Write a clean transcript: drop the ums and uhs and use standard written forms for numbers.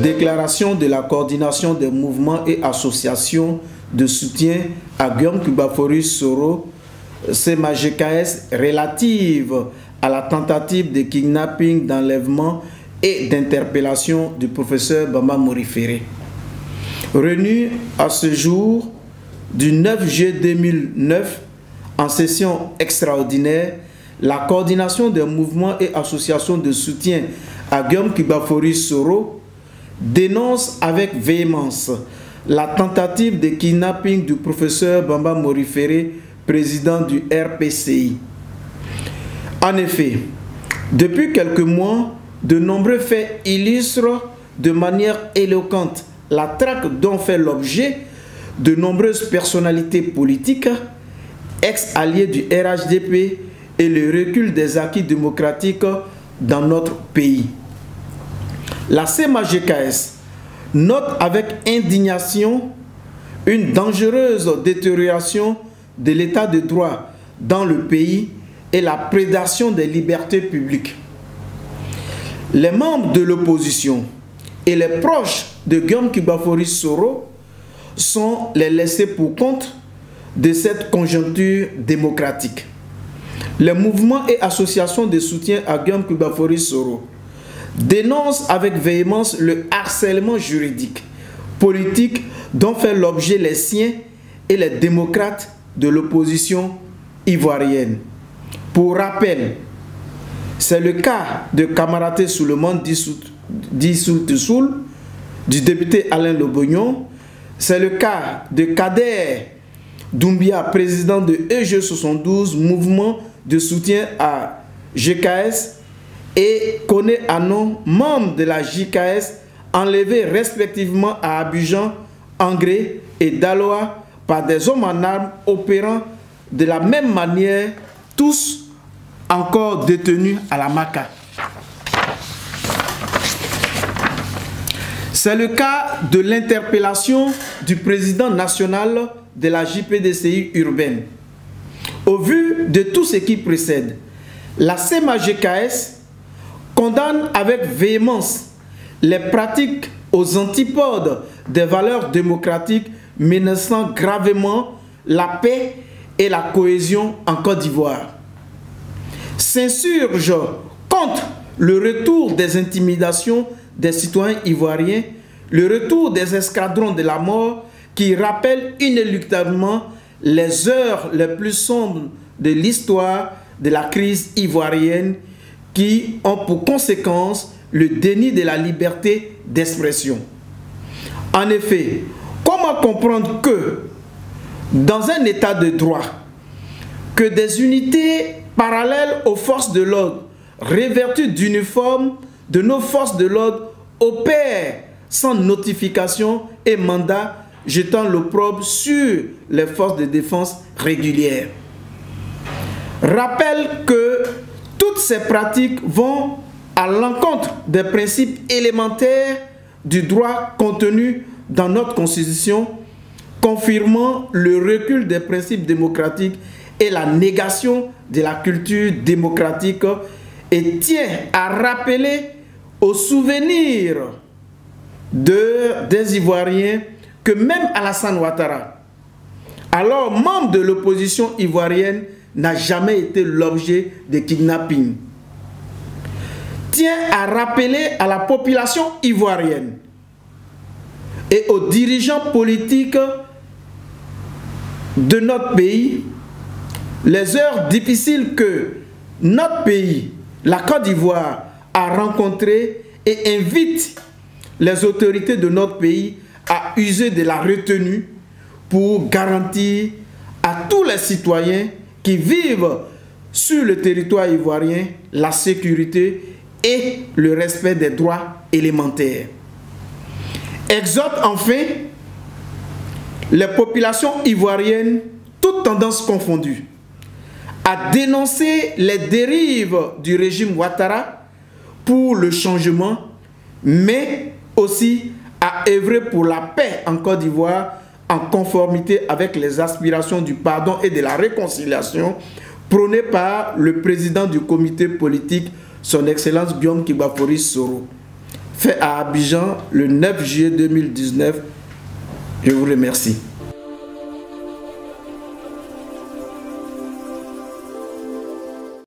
Déclaration de la coordination des mouvements et associations de soutien à Guillaume Kubaforis Soro, CMAGKS, relative à la tentative de kidnapping, d'enlèvement et d'interpellation du professeur Bamba Morifere. Réunie à ce jour du 9 juillet 2009 en session extraordinaire, la coordination des mouvements et associations de soutien à Guillaume Kubaforis Soro dénonce avec véhémence la tentative de kidnapping du professeur Bamba Morifere, président du RPCI. En effet, depuis quelques mois, de nombreux faits illustrent de manière éloquente la traque dont fait l'objet de nombreuses personnalités politiques, ex-alliés du RHDP, et le recul des acquis démocratiques dans notre pays. La CMAGKS note avec indignation une dangereuse détérioration de l'état de droit dans le pays et la prédation des libertés publiques. Les membres de l'opposition et les proches de Guillaume Kubaforis Soro sont les laissés pour compte de cette conjoncture démocratique. Les mouvements et associations de soutien à Guillaume Kubaforis Soro dénoncent avec véhémence le harcèlement juridique, politique dont fait l'objet les siens et les démocrates de l'opposition ivoirienne. Pour rappel, c'est le cas de Kamaraté Souleymane Dissoul, du député Alain Lobognon, c'est le cas de Kader Doumbia, président de EG72, mouvement de soutien à GKS, et Koné Anon, membre de la JKS, enlevés respectivement à Abidjan, Angré et Daloa par des hommes en armes opérant de la même manière, tous encore détenus à la Maca. C'est le cas de l'interpellation du président national de la JPDCI urbaine. Au vu de tout ce qui précède, la CMAGKS condamne avec véhémence les pratiques aux antipodes des valeurs démocratiques menaçant gravement la paix et la cohésion en Côte d'Ivoire. S'insurge contre le retour des intimidations des citoyens ivoiriens, le retour des escadrons de la mort qui rappellent inéluctablement les heures les plus sombres de l'histoire de la crise ivoirienne qui ont pour conséquence le déni de la liberté d'expression. En effet, comment comprendre que, dans un état de droit, que des unités parallèles aux forces de l'ordre, revêtues d'uniformes de nos forces de l'ordre, opèrent sans notification et mandat, jetant l'opprobre sur les forces de défense régulières. Rappelle que toutes ces pratiques vont à l'encontre des principes élémentaires du droit contenu dans notre Constitution, confirmant le recul des principes démocratiques et la négation de la culture démocratique, et tient à rappeler au souvenir des Ivoiriens que même Alassane Ouattara, alors membre de l'opposition ivoirienne, n'a jamais été l'objet de kidnapping. Tient à rappeler à la population ivoirienne et aux dirigeants politiques de notre pays les heures difficiles que notre pays, la Côte d'Ivoire, a rencontrées, et invite les autorités de notre pays à user de la retenue pour garantir à tous les citoyens qui vivent sur le territoire ivoirien la sécurité et le respect des droits élémentaires. Exhorte enfin les populations ivoiriennes, toutes tendances confondues, à dénoncer les dérives du régime Ouattara pour le changement, mais aussi à œuvrer pour la paix en Côte d'Ivoire en conformité avec les aspirations du pardon et de la réconciliation prônées par le président du comité politique, son Excellence Guillaume Kubaforis Soro. fait à Abidjan le 9 juillet 2019. Je vous remercie.